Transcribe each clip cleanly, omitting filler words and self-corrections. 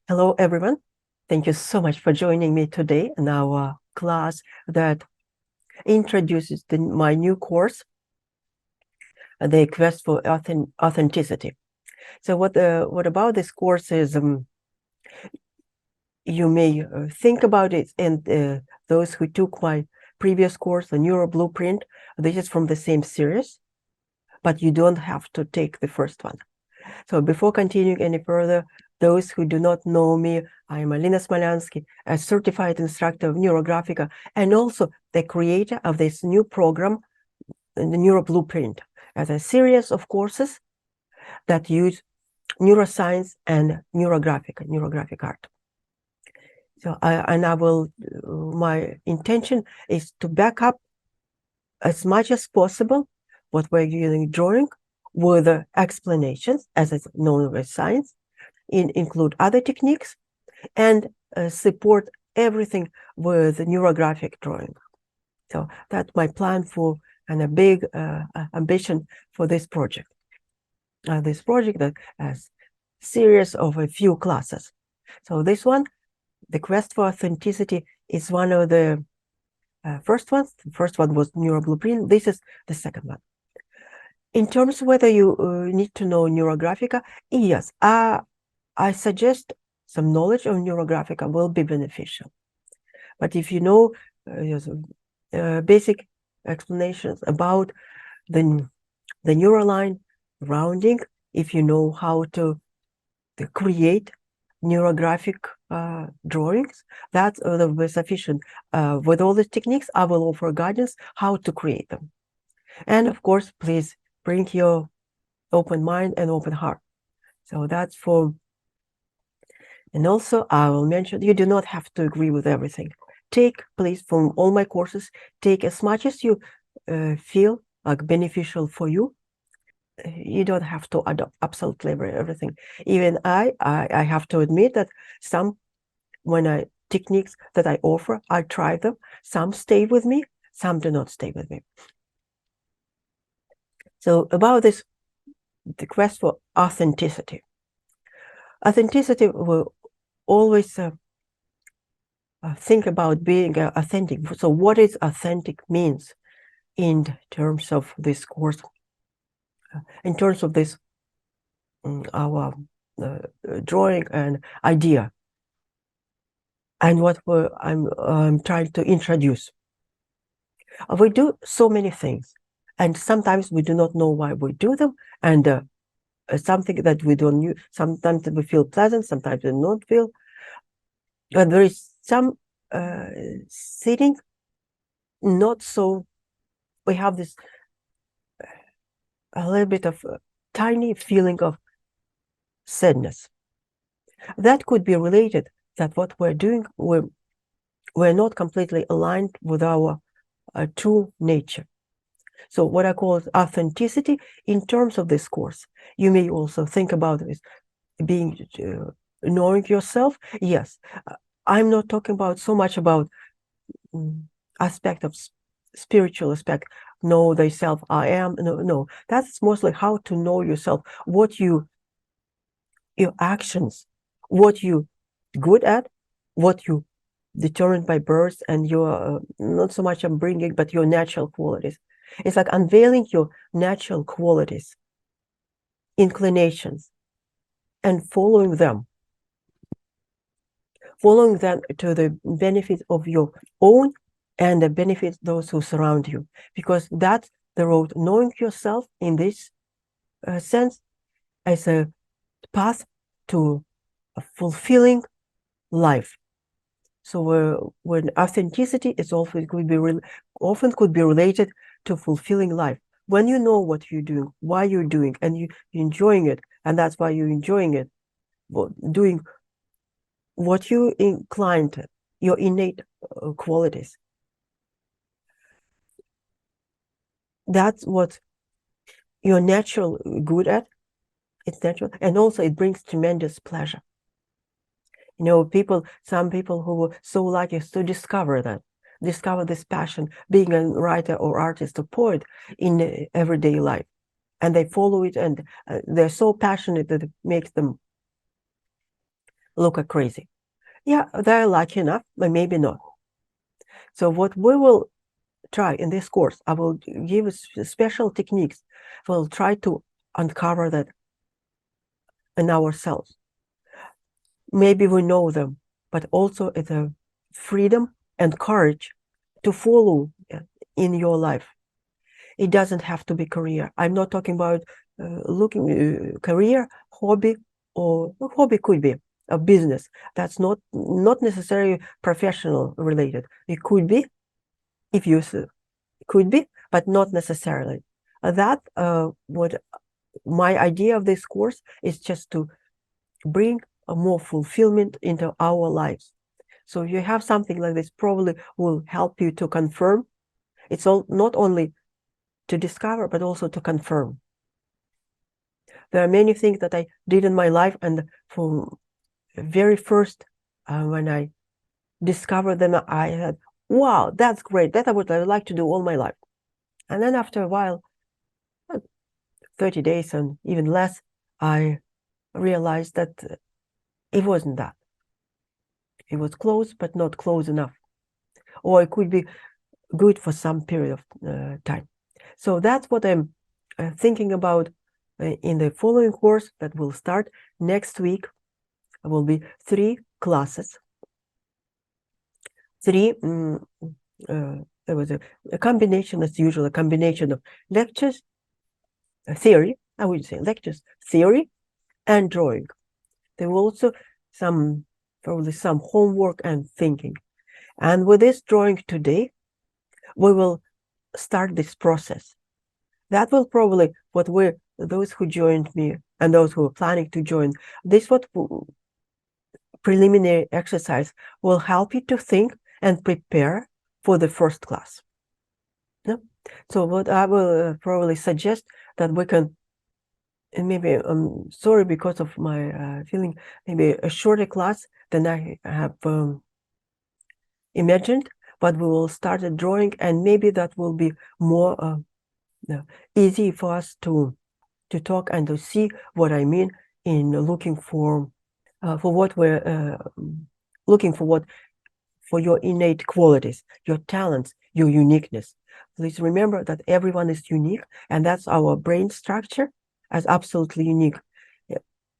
Hello, everyone. Thank you so much for joining me today in our class that introduces my new course, The Quest for Authenticity. So what about this course is, you may think about it, and those who took my previous course, the Neuro Blueprint, this is from the same series, but you don't have to take the first one. So before continuing any further, those who do not know me, I am Alina Smolyansky, a certified instructor of NeuroGraphica, and also the creator of this new program, the Neuro Blueprint, as a series of courses that use neuroscience and neurographic art. So my intention is to back up as much as possible what we're using drawing with explanations, as it's known as science, include other techniques, and support everything with neurographic drawing. So that's my plan for, and a big ambition for this project. This project that has series of a few classes. So this one, the Quest for Authenticity, is one of the first ones. The first one was Neuro Blueprint. This is the second one. In terms of whether you need to know NeuroGraphica, yes, I suggest some knowledge of NeuroGraphica will be beneficial. But if you know basic explanations about the neuroline rounding, if you know how to create neurographic drawings, that will be sufficient. With all these techniques, I will offer guidance how to create them. And of course, please bring your open mind and open heart. So that's for. And also, I will mention, you do not have to agree with everything. Take, please, from all my courses, take as much as you feel like beneficial for you. You don't have to adopt absolutely everything. Even I have to admit that some, techniques that I offer, I try them. Some stay with me, some do not stay with me. So about this, the quest for authenticity. Authenticity will always think about being authentic. So what is authentic means in terms of this course, in terms of this our drawing and idea, and what I'm trying to introduce. We do so many things, and sometimes we do not know why we do them, and something that we don't use. Sometimes we feel pleasant, sometimes we don't feel. But there is some sitting not so. We have this a little bit of tiny feeling of sadness. That could be related that what we're doing, we're not completely aligned with our true nature. So what I call authenticity in terms of this course. You may also think about this being knowing yourself. Yes, I'm not talking about so much about aspect of spiritual aspect. Know thyself, I am. No, that's mostly how to know yourself. What your actions, what you good at, what you determined by birth, and your not so much I'm bringing, but your natural qualities. It's like unveiling your natural qualities, inclinations, and following them to the benefit of your own and the benefit those who surround you, because that's the road. Knowing yourself in this sense as a path to a fulfilling life. So when authenticity is often could be related to fulfilling life. When you know what you're doing, why you're doing, and you're enjoying it, and that's why you're enjoying it, doing what you inclined to, your innate qualities. That's what you're natural good at. It's natural, and also it brings tremendous pleasure. You know, some people who were so lucky to discover this passion, being a writer or artist or poet in everyday life, and they follow it, and they're so passionate that it makes them look crazy. Yeah, they're lucky enough, but maybe not. So what we will try in this course, I will give special techniques. We'll try to uncover that in ourselves. Maybe we know them, but also it's a freedom and courage to follow in your life. It doesn't have to be career. I'm not talking about career, hobby, or hobby could be a business. That's not necessarily professional related. It could be, if you could be, but not necessarily. That what my idea of this course is just to bring a more fulfillment into our lives. So if you have something like this, probably will help you to confirm. It's all not only to discover, but also to confirm. There are many things that I did in my life, and from very first, when I discovered them, I had, wow, that's great. That I would like to do all my life. And then after a while, 30 days and even less, I realized that it wasn't that. It was close, but not close enough. Or it could be good for some period of time. So that's what I'm thinking about in the following course that will start next week. There will be 3 classes. There was a combination, as usual, a combination of lectures, theory, I would say lectures, theory, and drawing. There were also probably some homework and thinking. And with this drawing today, we will start this process. That will probably those who joined me and those who are planning to join, this preliminary exercise will help you to think and prepare for the first class. Yeah? So what I will probably suggest that we can, and maybe I'm sorry because of my feeling, maybe a shorter class than I have imagined, but we will start a drawing, and maybe that will be more easy for us to talk and to see what I mean in looking for what we're looking for your innate qualities, your talents, your uniqueness. Please remember that everyone is unique, and that's our brain structure as absolutely unique.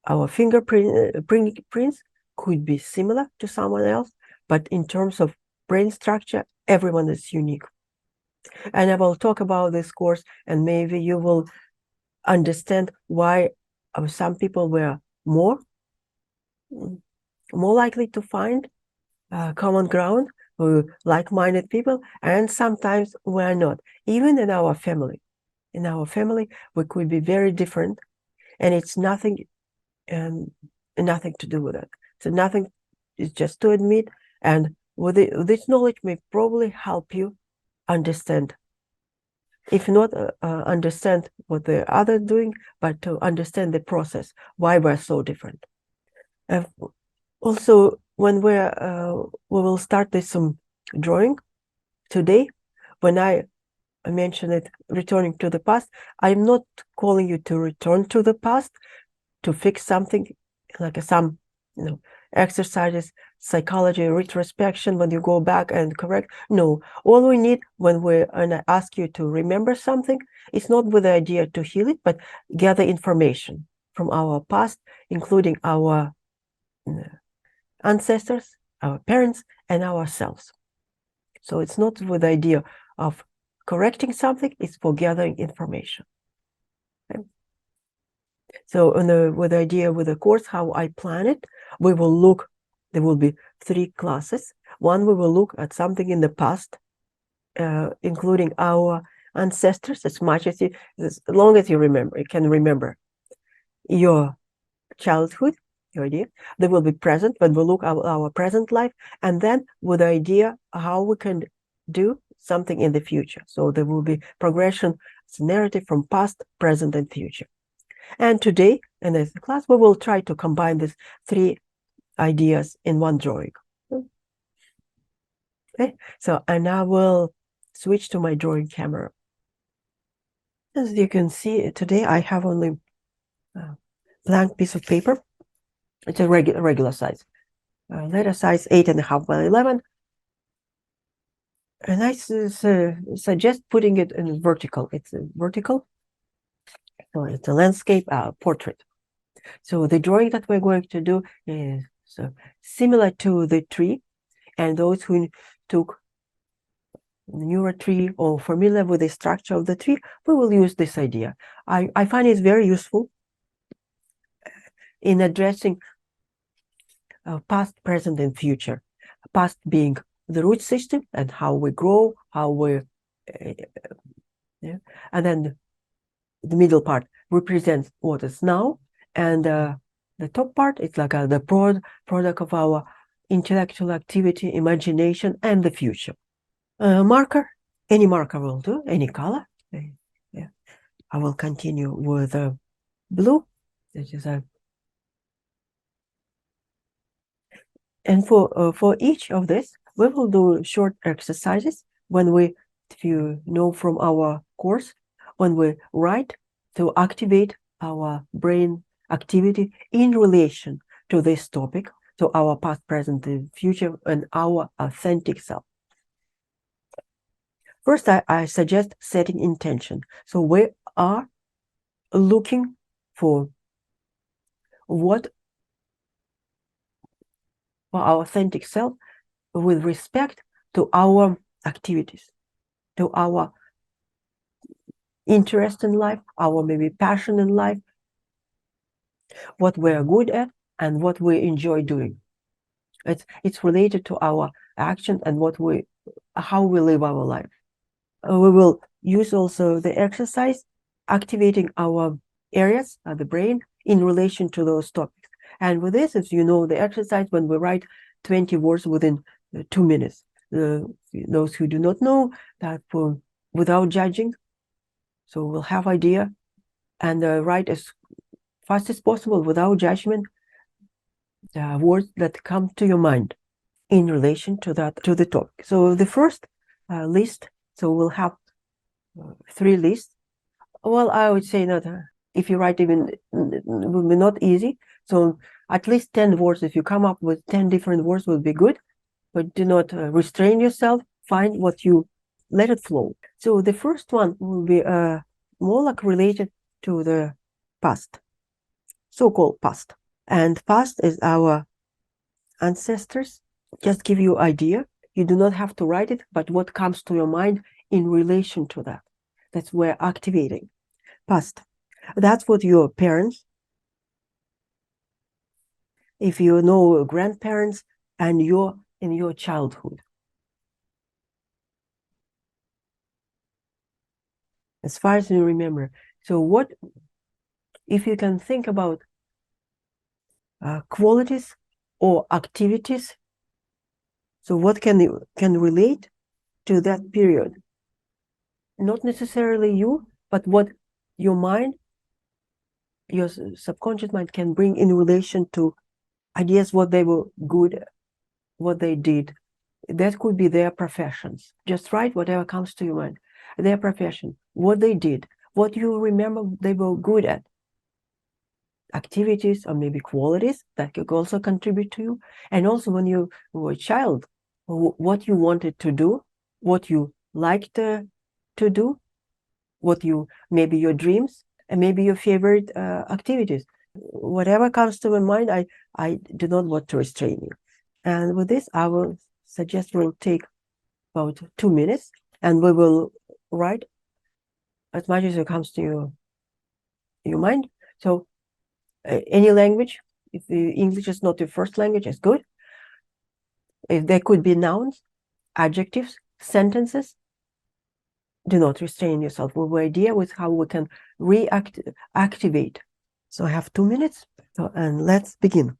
Our fingerprints could be similar to someone else, but in terms of brain structure, everyone is unique. And I will talk about this course, and maybe you will understand why some people were more likely to find common ground, like-minded people, and sometimes we're not. Even in our family, we could be very different, and it's nothing to do with it. So nothing is just to admit, and with this knowledge may probably help you understand, if not understand what the other doing, but to understand the process, why we're so different. Also, when we will start this drawing today, when I mention it, returning to the past, I'm not calling you to return to the past to fix something, like some exercises, psychology, retrospection, when you go back and correct. No, all we need when I ask you to remember something, it's not with the idea to heal it, but gather information from our past, including our ancestors, our parents, and ourselves. So it's not with the idea of correcting something, it's for gathering information. Okay? So with the idea with the course, how I plan it, we will look, there will be 3 classes. One, we will look at something in the past, including our ancestors, as long as you remember, you can remember your childhood, your idea. They will be present, but we'll look at our present life, and then with the idea how we can do something in the future. So there will be progression, it's a narrative from past, present, and future. And today, in this class, we will try to combine these 3 ideas in one drawing. Okay, so and I will switch to my drawing camera. As you can see, today I have only a blank piece of paper, It's a regular size. Letter size 8.5 by 11. And I suggest putting it in vertical. It's a vertical. So it's a landscape portrait. So the drawing that we're going to do is similar to the tree. And those who took the neural tree or familiar with the structure of the tree, we will use this idea. I find it very useful in addressing past, present, and future. Past being the root system and how we grow, how we, and then the middle part represents what is now, and the top part is like the product of our intellectual activity, imagination, and the future. Marker, any marker will do, any color. Yeah. I will continue with blue. This is and for each of this, we will do short exercises when we, if you know from our course, when we write to activate our brain activity in relation to this topic, to our past, present, and future, and our authentic self. First, I suggest setting intention. So we are looking for what for our authentic self with respect to our activities, to our interest in life, our maybe passion in life, what we're good at, and what we enjoy doing. It's related to our action and how we live our life. We will use also the exercise, activating our areas of the brain in relation to those topics. And with this, as you know, the exercise when we write 20 words within 2 minutes. Those who do not know that without judging, so we'll have idea and write as fast as possible without judgment words that come to your mind in relation to the topic. So the first list, so we'll have 3 lists. Well, I would say that if you write even, it will be not easy. So at least 10 words, if you come up with 10 different words will be good, but do not restrain yourself. Find what you, let it flow. So the first one will be more like related to the past, so-called past. And past is our ancestors. Just give you idea. You do not have to write it, but what comes to your mind in relation to that. That's where activating. Past. That's what your parents, if you know grandparents, and in your childhood. As far as you remember. So what, if you can think about qualities or activities, so what can relate to that period? Not necessarily you, but what your mind, your subconscious mind can bring in relation to ideas, what they were good at, what they did. That could be their professions. Just write whatever comes to your mind. Their profession, what they did, what you remember they were good at. Activities or maybe qualities that could also contribute to you. And also when you were a child, what you wanted to do, what you liked to do, what you, maybe your dreams, and maybe your favorite activities. Whatever comes to my mind, I do not want to restrain you. And with this, I will suggest we'll take about 2 minutes and we will write as much as it comes to your mind. So any language, if English is not your first language, is good. If there could be nouns, adjectives, sentences, do not restrain yourself. With the idea with how we can activate. So I have 2 minutes, and let's begin.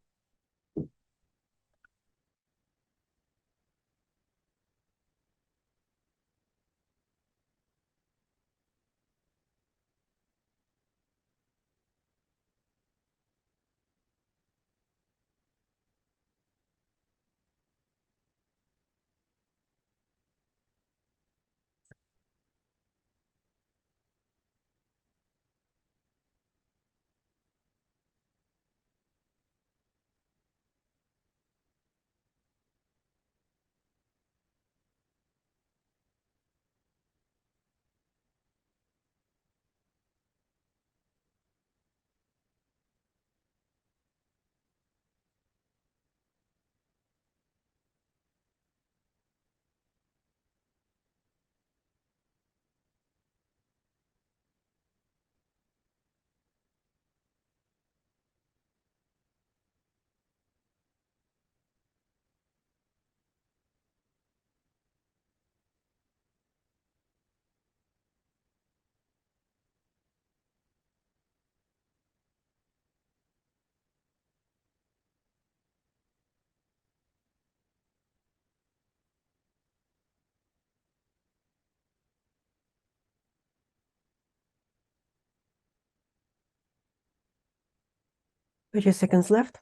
30 seconds left.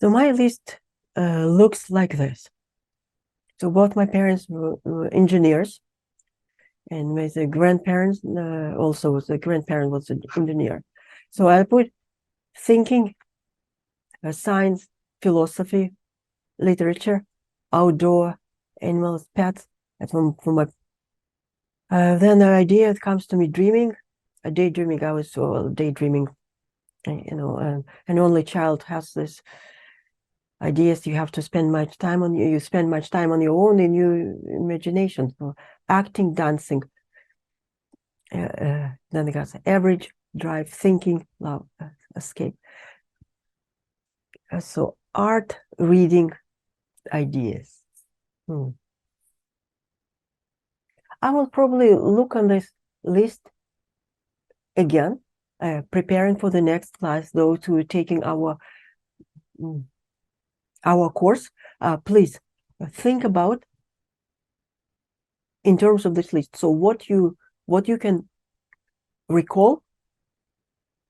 So my list looks like this. So both my parents were engineers, and my grandparents also the grandparent was an engineer. So I put thinking, science, philosophy, literature, outdoor, animals, pets. And from my then the idea comes to me dreaming, daydreaming. I was daydreaming, an only child has this ideas. You have to spend much time on you spend much time on your own in your imagination. So acting, dancing, then it got average, drive, thinking, love, escape. So art, reading, ideas. I will probably look on this list again, preparing for the next class. Those who are taking our course, please think about in terms of this list. So what you can recall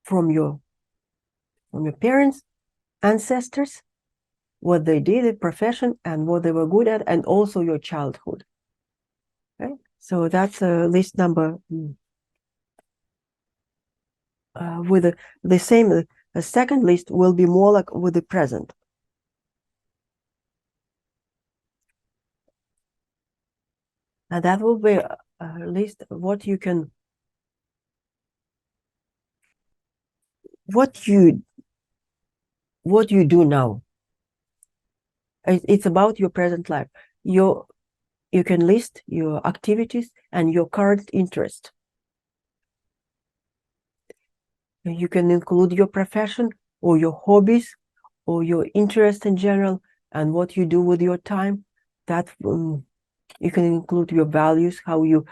from your parents, ancestors, what they did, the profession, and what they were good at, and also your childhood. Okay, so that's list number. With the same, the second list will be more like with the present. And that will be a list of what you can, what you do now. It's about your present life. You can list your activities and your current interest. You can include your profession or your hobbies or your interest in general and what you do with your time. That you can include your values, how you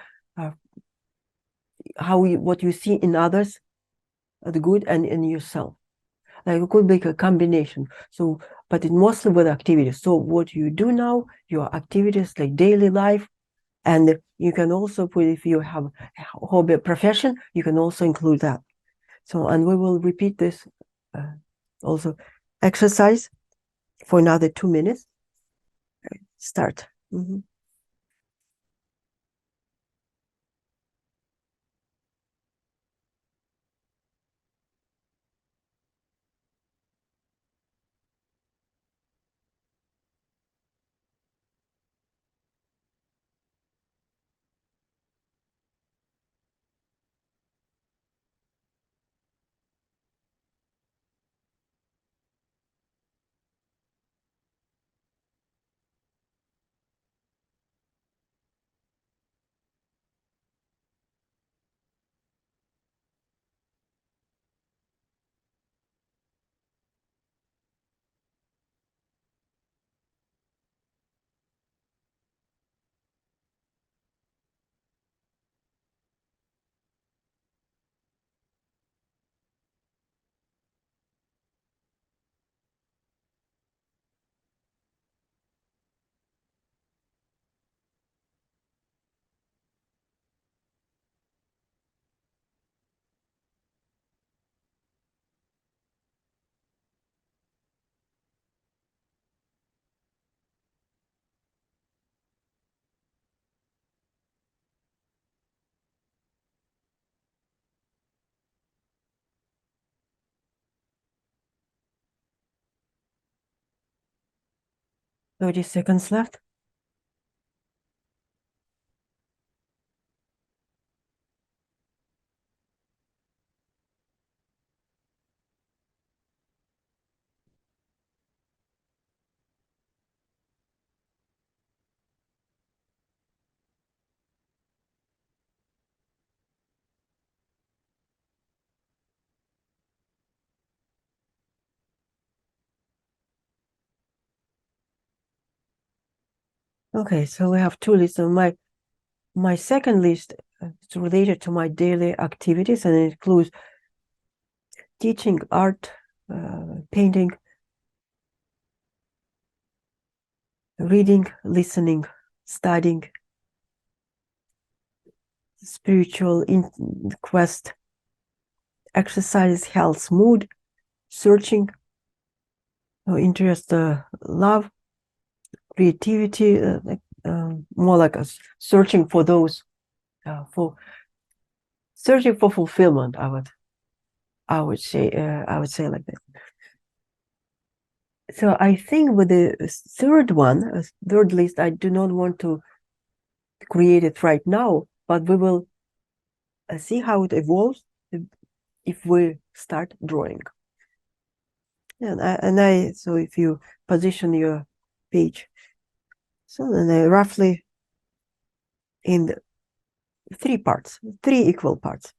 what you see in others, the good, and in yourself. Like it could be a combination. So, but it mostly with activities. So what you do now, your activities like daily life, and you can also put, if you have a hobby, profession, you can also include that. So, and we will repeat this also exercise for another 2 minutes. Start. 30 seconds left. Okay, so we have two lists. So my second list is related to my daily activities, and it includes teaching art, painting, reading, listening, studying, spiritual quest, exercise, health, mood, searching, interest, love, creativity, more like a searching for those, for searching for fulfillment. I would say like that. So I think with the third list, I do not want to create it right now, but we will see how it evolves if we start drawing. So if you position your page, so then roughly in three equal parts.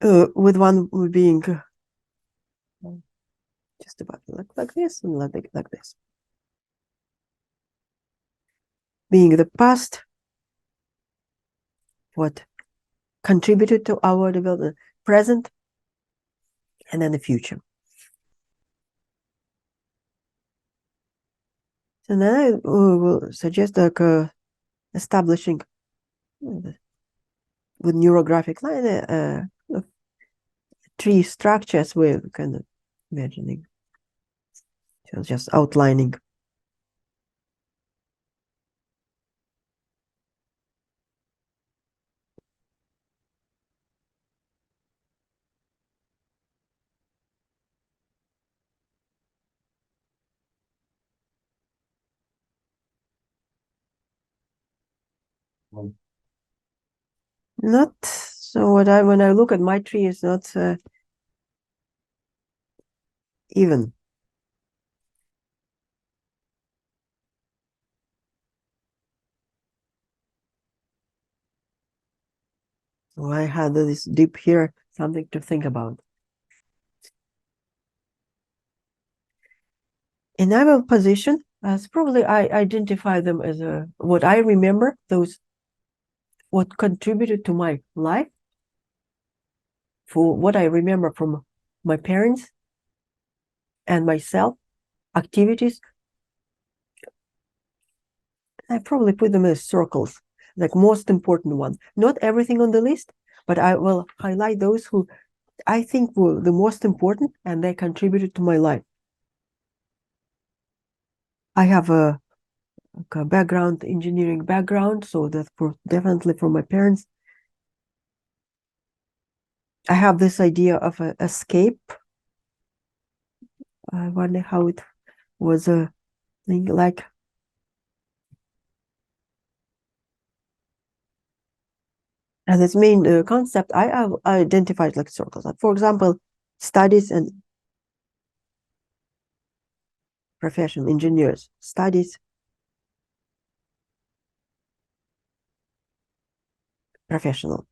With one being just about like this and like this. Being the past, what contributed to our development, present, and then the future. So then I will suggest like establishing with neurographic line tree structures we're kind of imagining. So just outlining. Not so when I look at my tree, it's not even. So I had this deep here, something to think about. In our position, as probably I identify them as what I remember, those what contributed to my life, for what I remember from my parents and myself, activities. I probably put them as circles, like most important ones. Not everything on the list, but I will highlight those who I think were the most important and they contributed to my life. I have a background, engineering background, so that's definitely from my parents. I have this idea of an escape. I wonder how it was a thing like. And its main concept, I have identified like circles. Like for example, studies and professional engineers, studies, professional.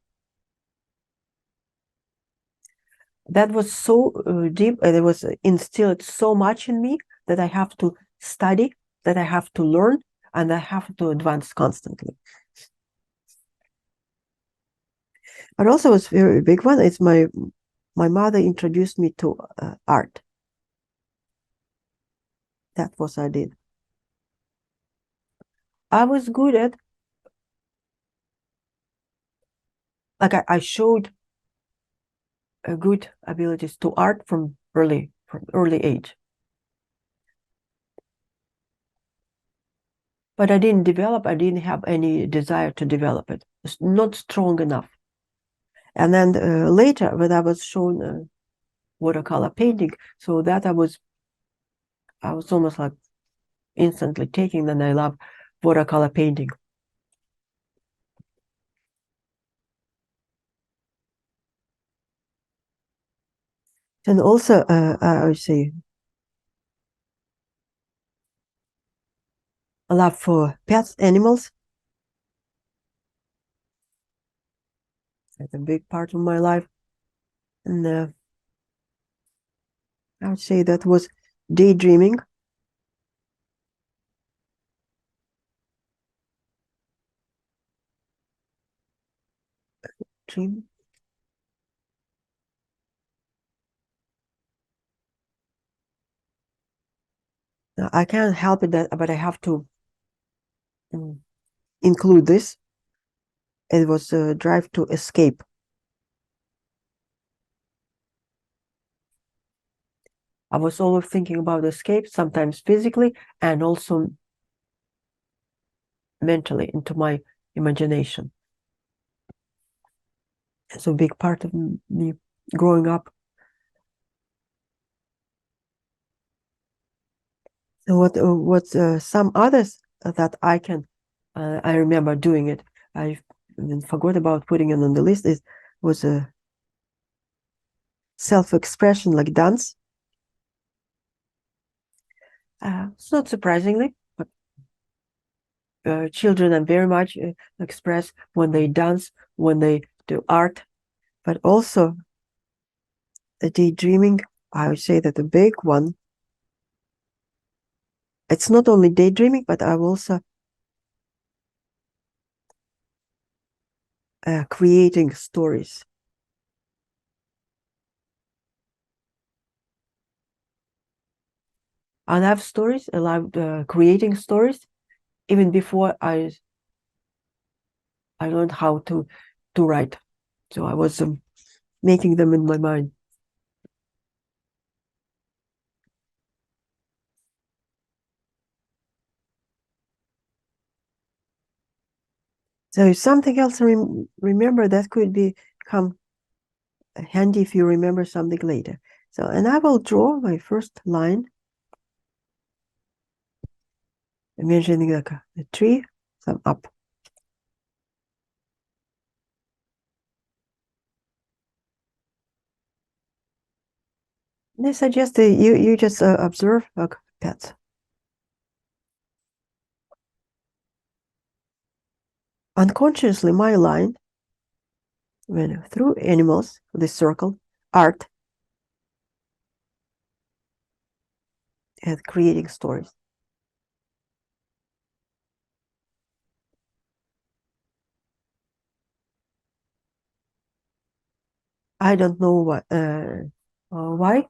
That was so deep, and it was instilled so much in me that I have to study, that I have to learn, and I have to advance constantly. But also, it's a very big one. It's my mother introduced me to art. That was I did. I was good at, like I showed good abilities to art from early age. But I didn't have any desire to develop it. It's not strong enough. And then later, when I was shown watercolor painting, so that I was almost like instantly taking, then I love watercolor painting. And also, I would say, a love for pets, animals. It's a big part of my life. And I would say that was daydreaming. Dream. I can't help it that, but I have to include this. It was a drive to escape. I was always thinking about escape, sometimes physically and also mentally into my imagination. It's a big part of me growing up. So what some others that I remember doing it. I forgot about putting it on the list. Is was a self-expression like dance. It's not surprisingly, but children are very much express when they dance, when they do art, but also the daydreaming. I would say that the big one. It's not only daydreaming, but I'm also creating stories. I love stories. I love creating stories. Even before I learned how to write, so I was making them in my mind. So something else remember that could become handy if you remember something later. So, and I will draw my first line, imagining like a tree, some up. And I suggest you just observe like pets. Unconsciously, my line went through animals, the circle, art, and creating stories. I don't know why,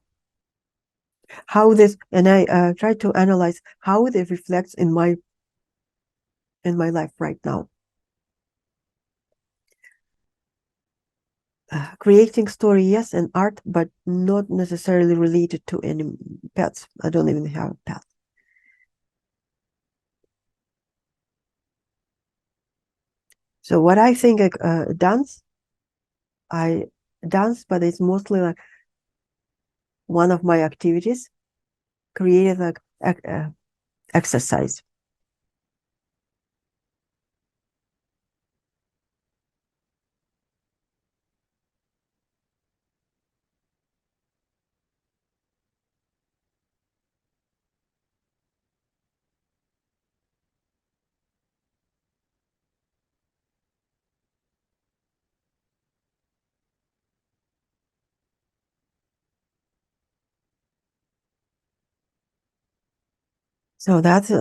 how this, and I try to analyze how it reflects in my life right now. Creating story, yes, and art, but not necessarily related to any pets. I don't even have a pet. So what I think dance, I dance, but it's mostly like one of my activities, creative like exercise. So that's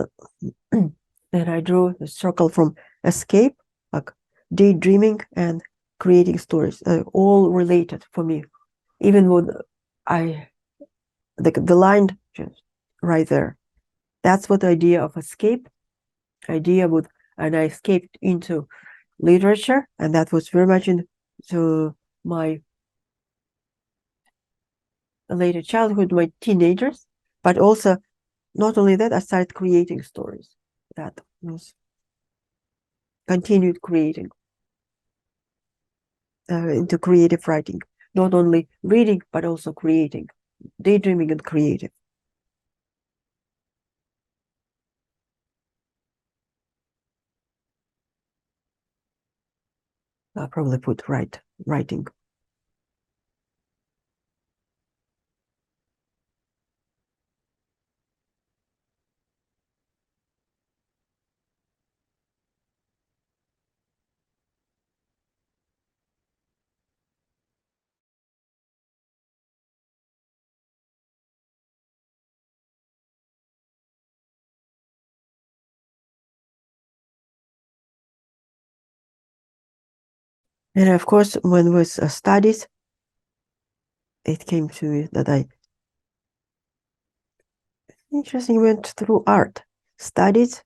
and I drew a circle from escape, like daydreaming and creating stories, all related for me. Even with I the line just right there. That's what the idea of escape, idea with, and I escaped into literature, and that was very much into my later childhood, my teenagers, but also not only that, I started creating stories. That was continued creating into creative writing, not only reading but also creating, daydreaming and creative. I'll probably put writing. And of course, when with studies, it came to me that I interesting went through art studies.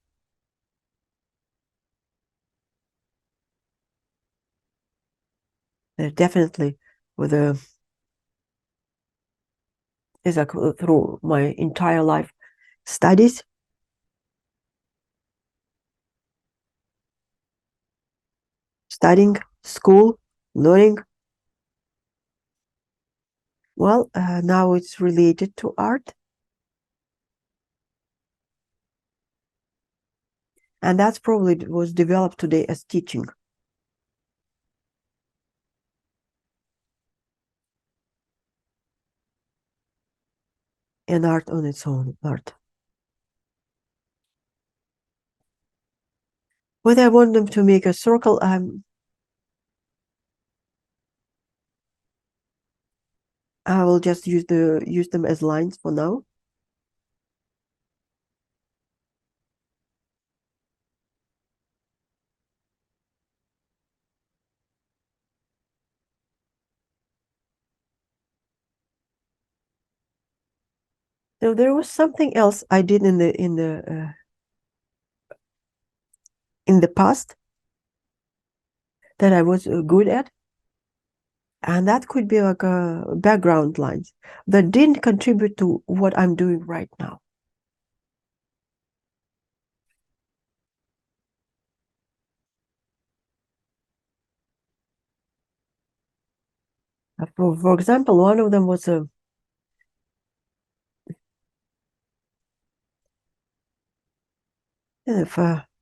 Definitely with a is like through my entire life studies, studying, school, learning. Well, now it's related to art, and that's probably was developed today as teaching. And art on its own, art. When I want them to make a circle, I will just use them as lines for now. So there was something else I did in the past that I was good at, and that could be like a background lines that didn't contribute to what I'm doing right now. For example, one of them was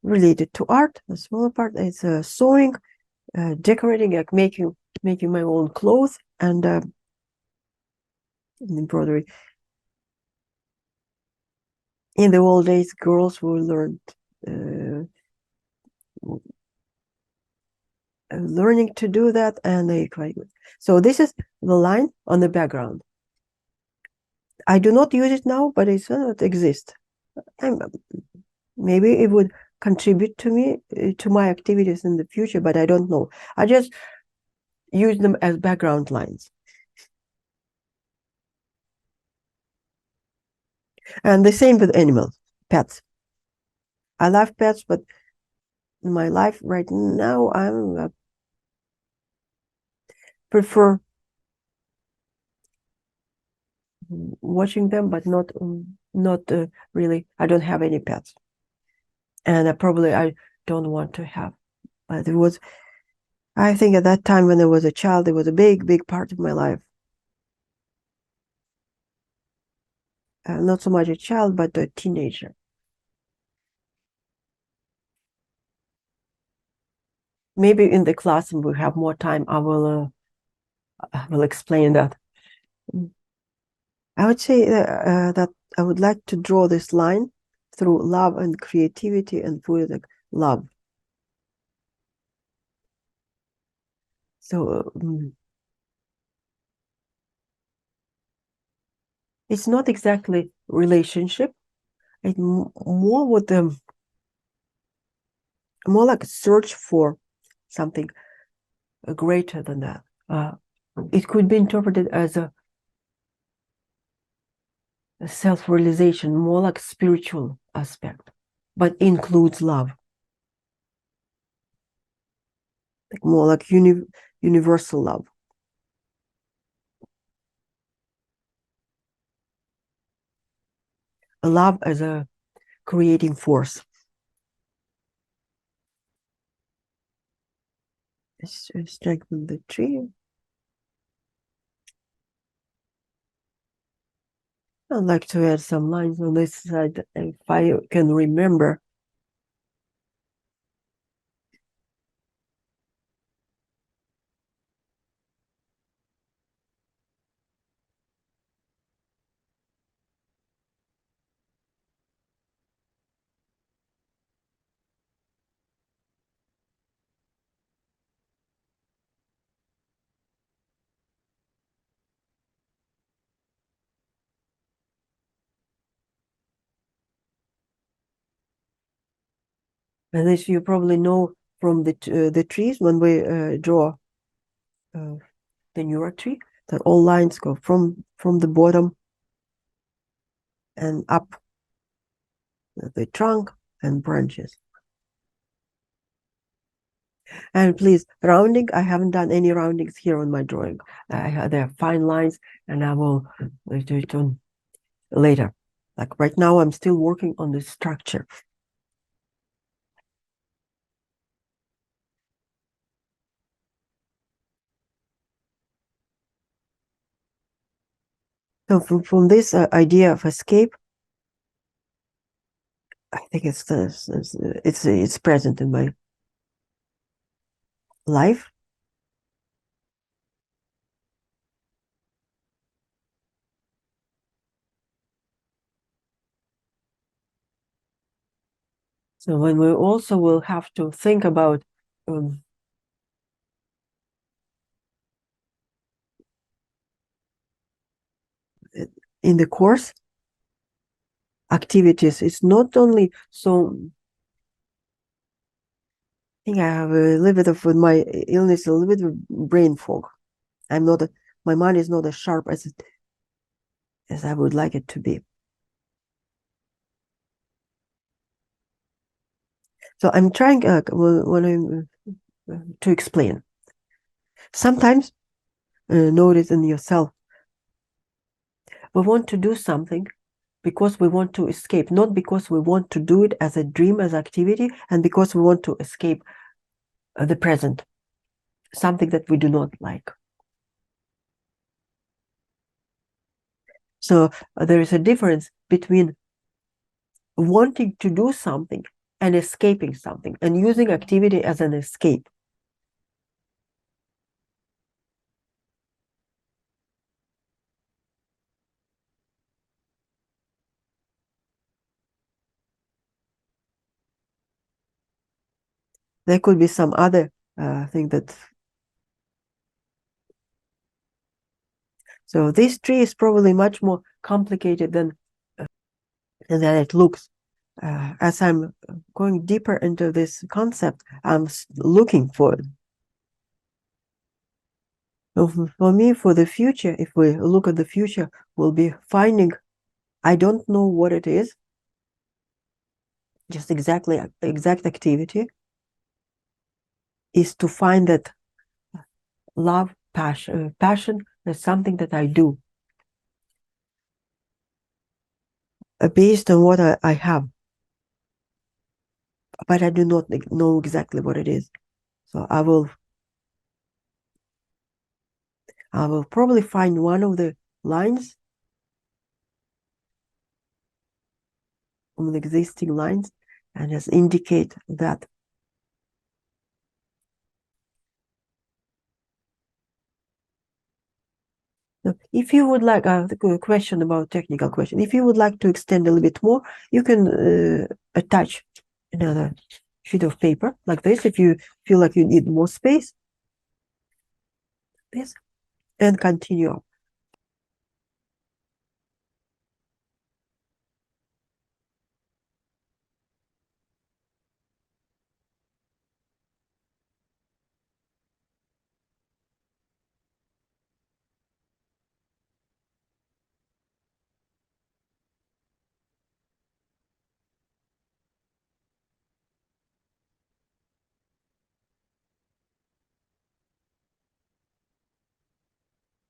related to art. A smaller part is sewing, decorating, like making my own clothes and embroidery. In the old days, girls were learning to do that, and they quite good. So this is the line on the background. I do not use it now, but it exists. Maybe it would contribute to me to my activities in the future, but I don't know. I just use them as background lines. And the same with animals, pets. I love pets, but in my life right now, I prefer watching them, but not really. I don't have any pets, and I don't want to have. But I think at that time when I was a child, it was a big part of my life. Not so much a child, but a teenager. Maybe in the class, when we have more time, I will explain that. I would say that I would like to draw this line through love and creativity and through like love. So it's not exactly relationship. It's more with them, more like a search for something greater than that. It could be interpreted as a self-realization, more like spiritual aspect, but includes love, like more like universal love. A love as a creating force. Strengthen the tree. I'd like to add some lines on this side if I can remember. And as you probably know from the trees when we draw the neural tree, that all lines go from the bottom and up the trunk and branches. And please, rounding, I haven't done any roundings here on my drawing. There are fine lines, and I will do it on later. Like right now, I'm still working on the structure. So from this idea of escape, I think it's present in my life. So when we also will have to think about in the course activities, it's not only so. I think I have a little bit of, with my illness, a little bit of brain fog. My mind is not as sharp as I would like it to be. So I'm trying to explain. Sometimes notice in yourself, we want to do something because we want to escape, not because we want to do it as a dream, as activity, and because we want to escape the present, something that we do not like. So there is a difference between wanting to do something and escaping something, and using activity as an escape. There could be some other thing that. So this tree is probably much more complicated than it looks. As I'm going deeper into this concept, I'm looking for it. So for me, for the future, if we look at the future, we'll be finding, I don't know what it is, just exact activity, is to find that love, passion is something that I do based on what I have, but I do not know exactly what it is. So I will probably find one of the lines on the existing lines and just indicate that. So if you would like the question about technical question, if you would like to extend a little bit more, you can attach another sheet of paper like this if you feel like you need more space. This, and continue.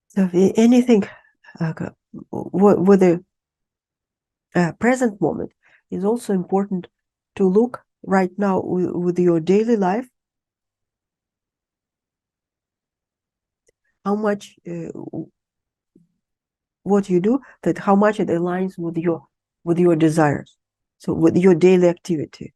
So anything with the present moment is also important to look right now with your daily life, how much what you do, that how much it aligns with your desires, so with your daily activity.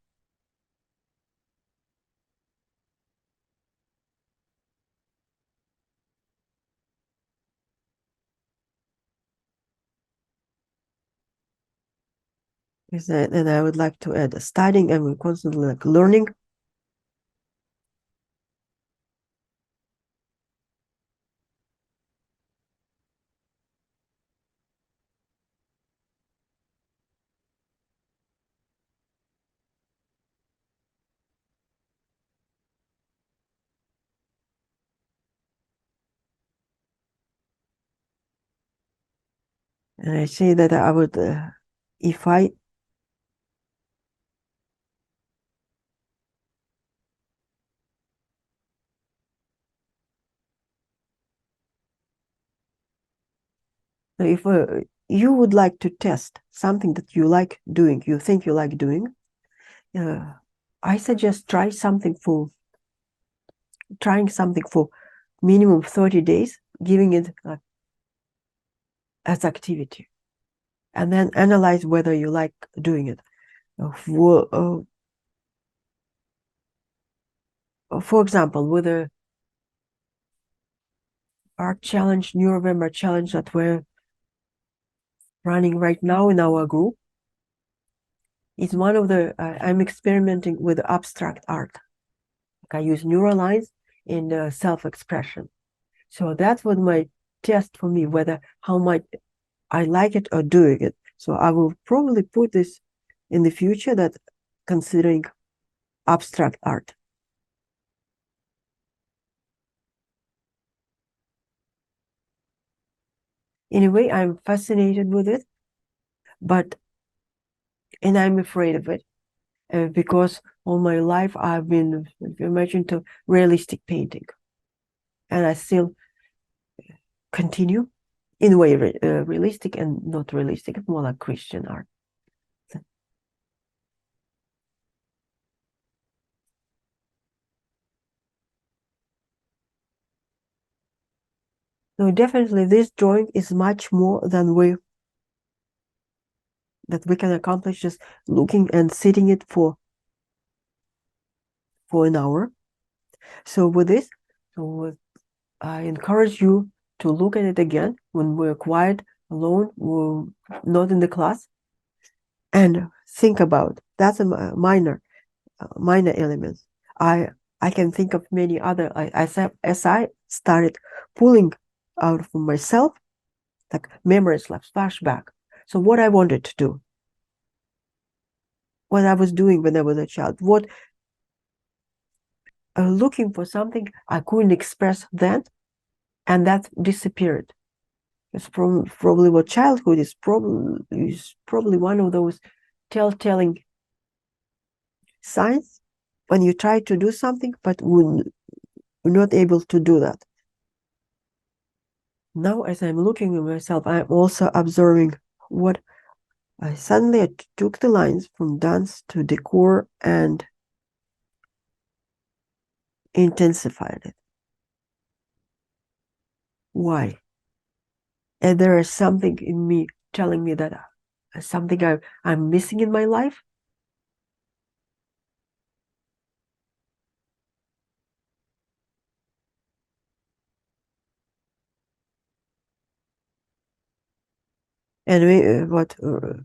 And I would like to add studying, and we're constantly like learning. And I say that I would, if you would like to test something that you like doing, you think you like doing, I suggest trying something for minimum 30 days, giving it as activity, and then analyze whether you like doing it. For example, with the art challenge, November challenge that we're running right now in our group, is one of the, I'm experimenting with abstract art. I use neural lines in self-expression. So that was my test for me, whether how much I like it or doing it. So I will probably put this in the future, that considering abstract art. Anyway, I'm fascinated with it, and I'm afraid of it, because all my life I've been, imagine, to realistic painting, and I still continue in a way realistic and not realistic, more like Christian art. So definitely this drawing is much more than that we can accomplish just looking and sitting it for an hour. So with this, I encourage you to look at it again when we're quiet, alone, we're not in the class, and think about that's a minor elements. I can think of many other, as I started pulling out from myself, like memories, like flashback. So what I wanted to do, what I was doing when I was a child, what looking for something I couldn't express then, and that disappeared. It's probably what childhood is probably one of those telltale signs when you try to do something but we're not able to do that. Now, as I'm looking at myself, I'm also observing what I suddenly took the lines from dance to decor and intensified it. Why? And there is something in me telling me that something I'm missing in my life. And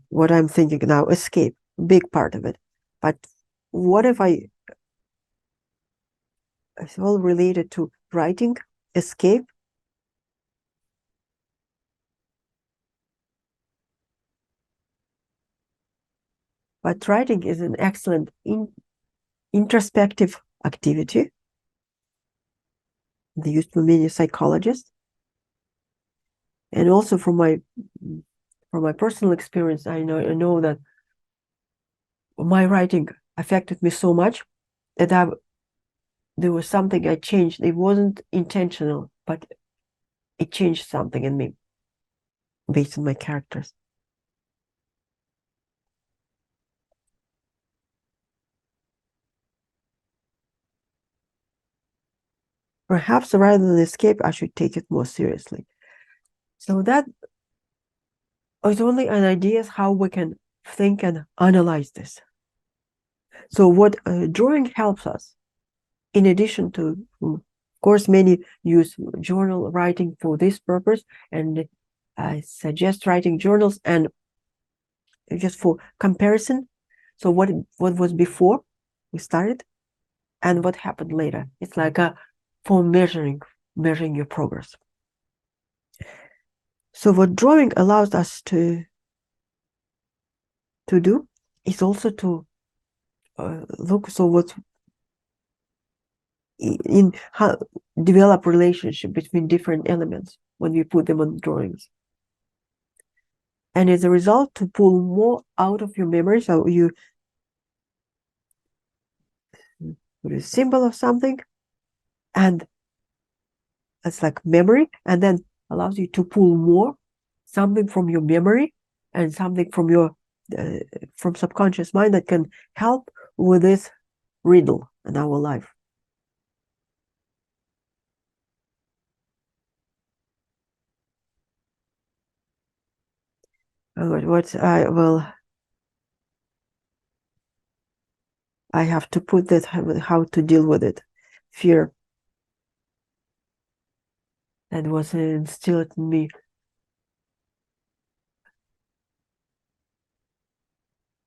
what I'm thinking now, escape, big part of it. But what if it's all related to writing, escape? But writing is an excellent introspective activity. They used for many psychologists. And also from my personal experience, I know that my writing affected me so much that there was something I changed. It wasn't intentional, but it changed something in me based on my characters. Perhaps rather than escape, I should take it more seriously. So that is only an idea how we can think and analyze this. So what drawing helps us, in addition to, of course, many use journal writing for this purpose, and I suggest writing journals and just for comparison. So what was before we started and what happened later. It's like for measuring your progress. So what drawing allows us to do is also to look, so what in how develop relationship between different elements when we put them on drawings. And as a result, to pull more out of your memory, so you put a symbol of something, and it's like memory, and then allows you to pull more, something from your memory and something from your from subconscious mind that can help with this riddle in our life. What I will, I have to put that how to deal with it. Fear that was instilled in me.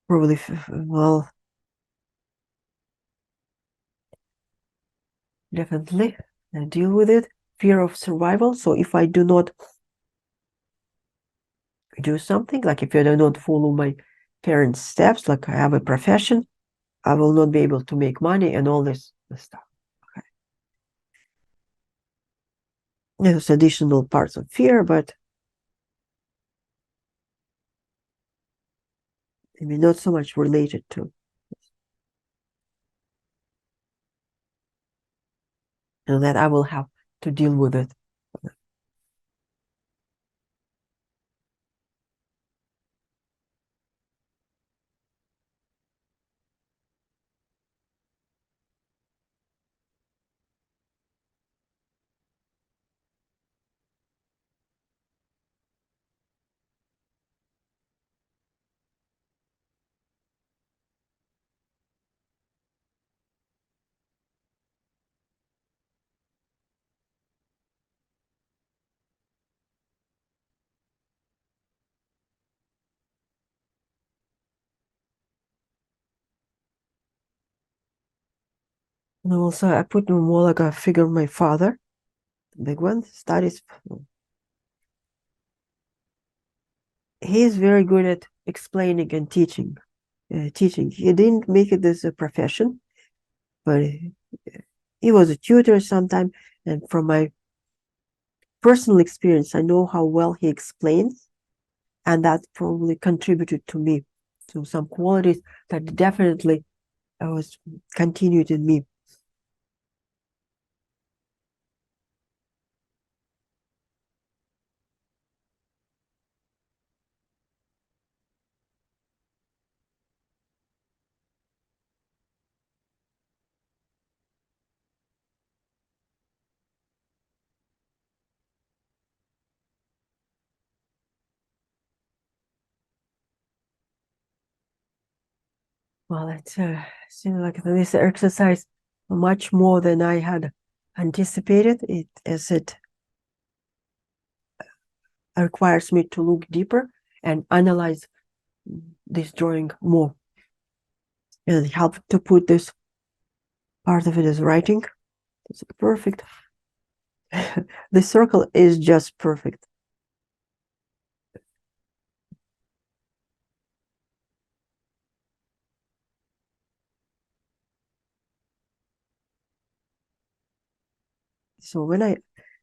Probably, well, definitely deal with it. Fear of survival. So if I do not do something, like if I do not follow my parents' steps, like I have a profession, I will not be able to make money and all this stuff. Okay. There's additional parts of fear, but maybe not so much related to. And that I will have to deal with it. And also, I put more like a figure of my father, the big one, studies. He's very good at explaining and teaching. He didn't make it as a profession, but he was a tutor sometime. And from my personal experience, I know how well he explains, and that probably contributed to me to some qualities that definitely was continued in me. Well, it seems like this exercise much more than I had anticipated. It requires me to look deeper and analyze this drawing more, and help to put this part of it as writing. It's perfect. The circle is just perfect. So when I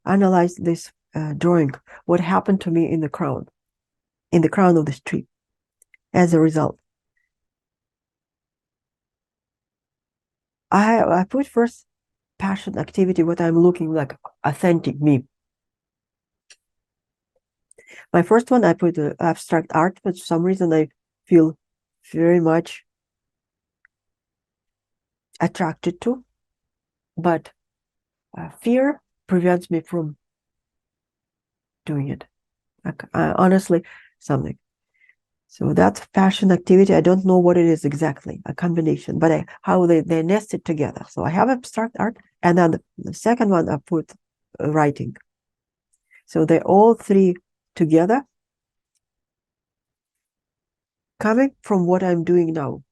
analyze this drawing, what happened to me in the crown of this tree, as a result, I put first passion, activity, what I'm looking like, authentic me. My first one, I put abstract art, but for some reason I feel very much attracted to, but fear prevents me from doing it. Like, honestly, something. So that's passion, activity. I don't know what it is exactly, a combination, but how they nested together. So I have abstract art, and then the second one I put writing. So they're all three together, coming from what I'm doing now.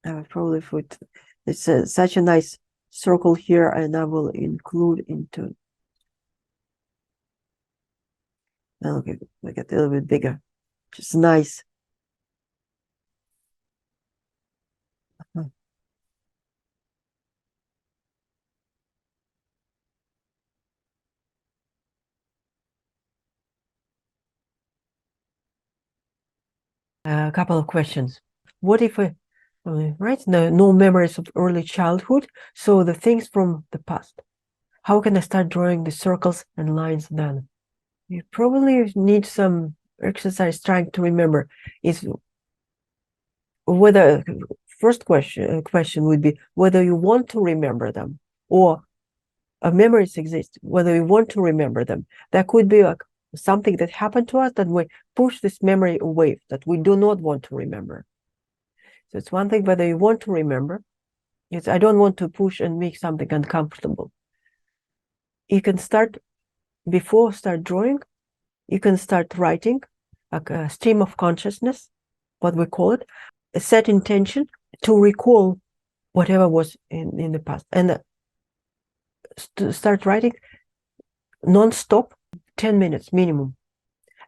I will probably put, it's such a nice circle here, and I will include into, okay, make it a little bit bigger. Just nice. A couple of questions. What if right? No memories of early childhood, so the things from the past. How can I start drawing the circles and lines then? You probably need some exercise trying to remember. Is whether first question would be whether you want to remember them, or memories exist, whether we want to remember them. That could be like something that happened to us that we push this memory away, that we do not want to remember. So it's one thing whether you want to remember. It's I don't want to push and make something uncomfortable. You can start start drawing. You can start writing, like a stream of consciousness, what we call it, a set intention to recall whatever was in the past, and start writing non-stop, 10 minutes minimum,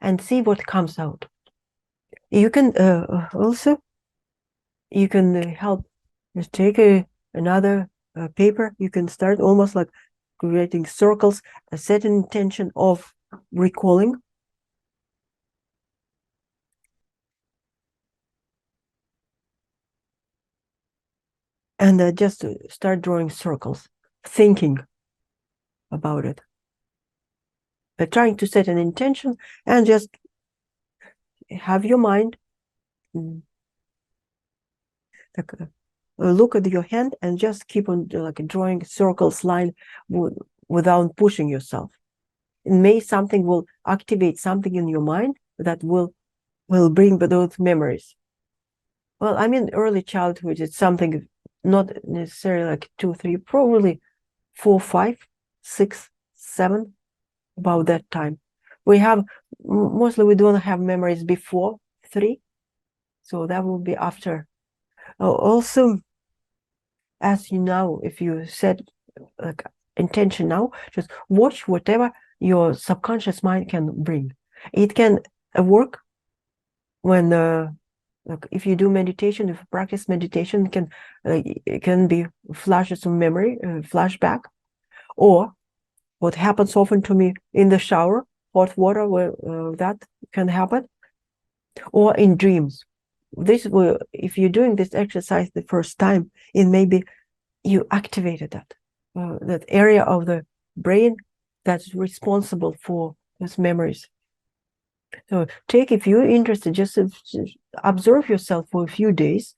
and see what comes out. You can also, you can help, just take another paper, you can start almost like creating circles, a set intention of recalling. And just start drawing circles, thinking about it. Trying to set an intention and just have your mind look at your hand and just keep on like drawing circles, line without pushing yourself. And maybe something will activate something in your mind that will bring those memories. Well, I mean, early childhood, it's something not necessarily like 2, 3, probably 4, 5, 6, 7, about that time. We have, mostly we don't have memories before 3, so that will be after. Also, as you know, if you set like intention now, just watch whatever your subconscious mind can bring. It can work when like if you do meditation, if you practice meditation, it can be flashes of memory, flashback, or what happens often to me in the shower, hot water, where that can happen, or in dreams. This will, if you're doing this exercise the first time, it maybe you activated that area of the brain that's responsible for those memories. So if you're interested, just observe yourself for a few days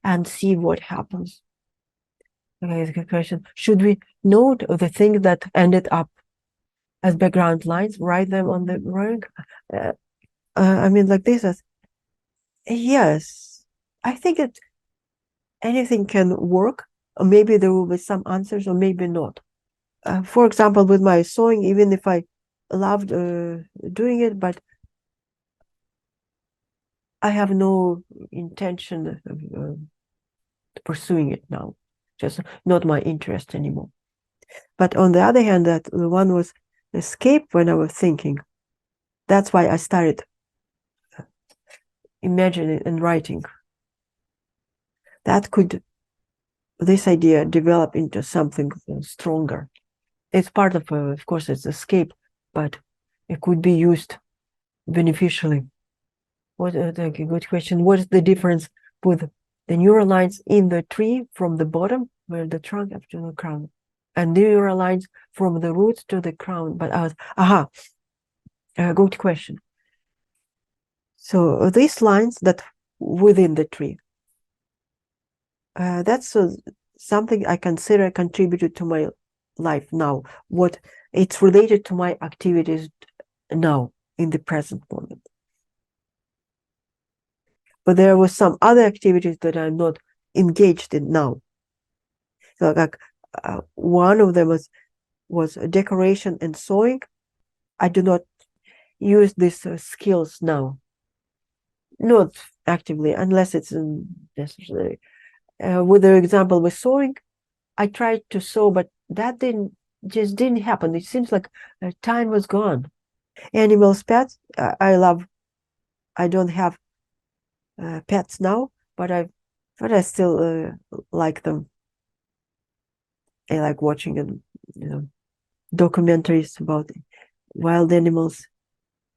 and see what happens. Okay, good question. Should we note the things that ended up as background lines, write them on the drawing? I mean, like this, yes, I think that anything can work. Or maybe there will be some answers, or maybe not. For example, with my sewing, even if I loved doing it, but I have no intention of pursuing it now, just not my interest anymore. But on the other hand, that the one was escape when I was thinking. That's why I started imagining and writing. That could, this idea develop into something stronger. It's part of course, it's escape, but it could be used beneficially. What a good question. What is the difference with the neural lines in the tree from the bottom, where the trunk up to the crown, and neural lines from the roots to the crown? But good question. So these lines that within the tree, that's something I consider contributed to my life now. What it's related to my activities now in the present moment. But there were some other activities that I'm not engaged in now. So like one of them was decoration and sewing. I do not use these skills now, not actively, unless it's necessary. With the example with sewing, I tried to sew, but that didn't happen. It seems like time was gone. Animals, pets, I love. I don't have pets now, but I still like them. I like watching documentaries about wild animals.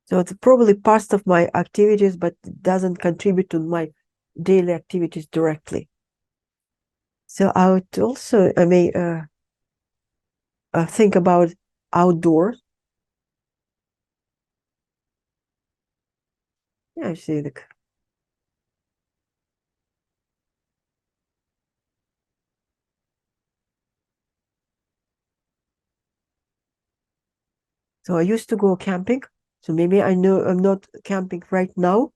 So it's probably part of my activities, but it doesn't contribute to my daily activities directly. So I would also, I may think about outdoors. Yeah, I see the. So I used to go camping. So maybe I know I'm not camping right now,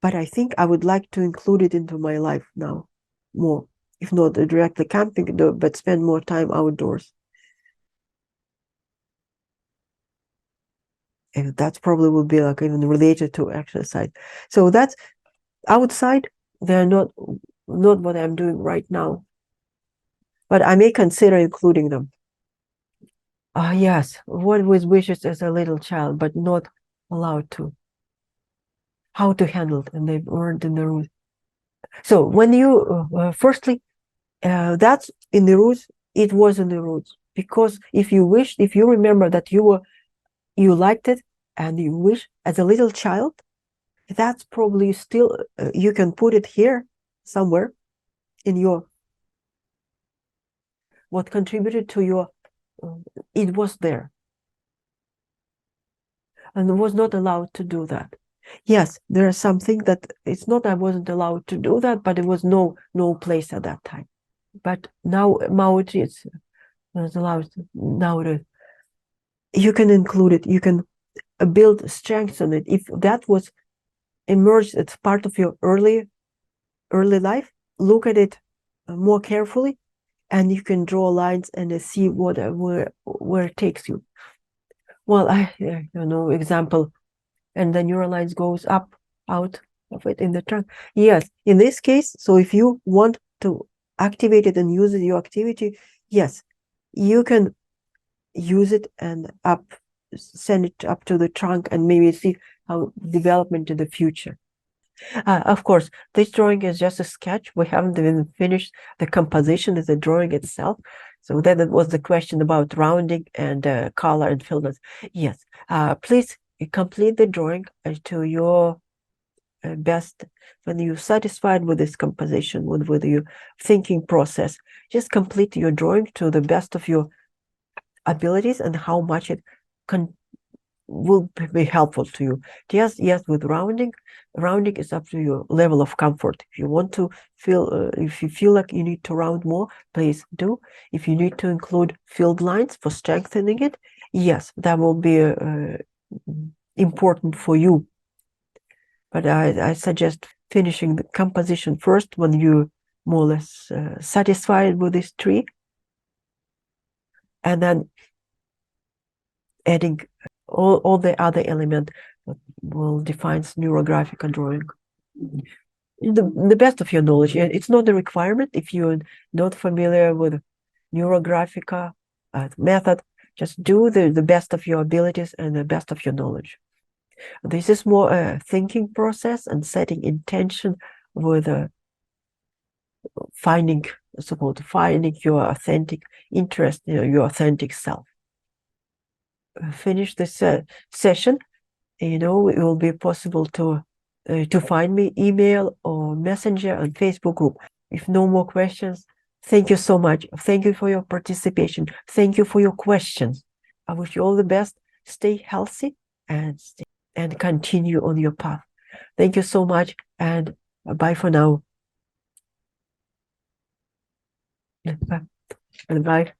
but I think I would like to include it into my life now more. If not directly camping, but spend more time outdoors. And that's probably will be like even related to exercise. So that's outside. They're not what I'm doing right now, but I may consider including them. Yes, what with wishes as a little child, but not allowed to. How to handle it, and they weren't in the rules. So when you firstly, that's in the rules. It was in the rules because if you wished, if you remember that you liked it and you wish as a little child, that's probably still you can put it here somewhere in your what contributed to your it was there and was not allowed to do that. Yes, there is something that it's not I wasn't allowed to do that, but it was no place at that time. But now it's allowed now you can include it, you can build strengths on it. If that was emerged as part of your early life, look at it more carefully, and you can draw lines and see what where it takes you. Well, example, and the neural lines goes up out of it in the trunk. Yes, in this case, so if you want to activate it and use it your activity, yes, you can use it and send it up to the trunk and maybe see how development in the future. Of course, this drawing is just a sketch. We haven't even finished the composition of the drawing itself. So then it was the question about rounding and color and fillness. Yes, please complete the drawing to your best. When you're satisfied with this composition, with your thinking process, just complete your drawing to the best of your abilities and how much it will be helpful to you. Yes, with rounding is up to your level of comfort. If you want to if you feel like you need to round more, please do. If you need to include filled lines for strengthening it, yes, that will be important for you. But I suggest finishing the composition first when you're more or less satisfied with this tree, and then adding all the other elements that will define NeuroGraphica drawing. The best of your knowledge. It's not a requirement. If you're not familiar with NeuroGraphica method, just do the best of your abilities and the best of your knowledge. This is more a thinking process and setting intention with finding your authentic interest, your authentic self. Finish this session. It will be possible to find me email or messenger and Facebook group. If no more questions, thank you so much. Thank you for your participation. Thank you for your questions. I wish you all the best. Stay healthy and continue on your path. Thank you so much, and bye for now. Bye.